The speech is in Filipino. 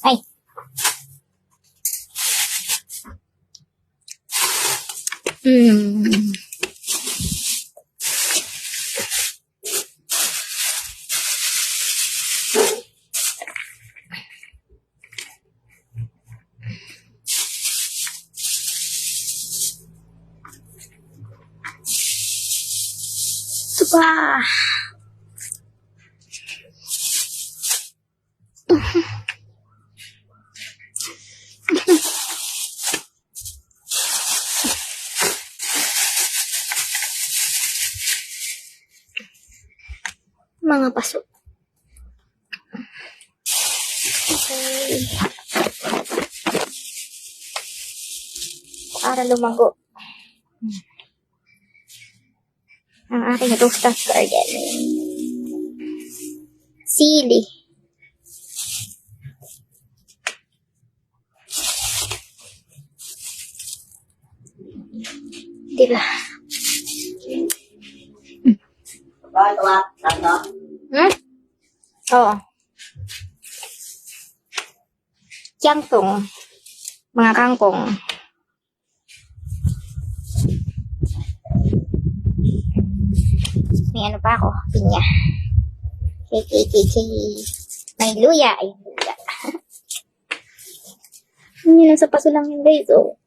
Ay. Supa. Mga paso. Okay. Para lumago ang aking rooftop garden. Sili. Diba? Oo. Kangkong. Mga kangkong. May ano pa ako? Pinya. May luya. Ay, luya. Yun lang sa paso lang yun, guys. Oh.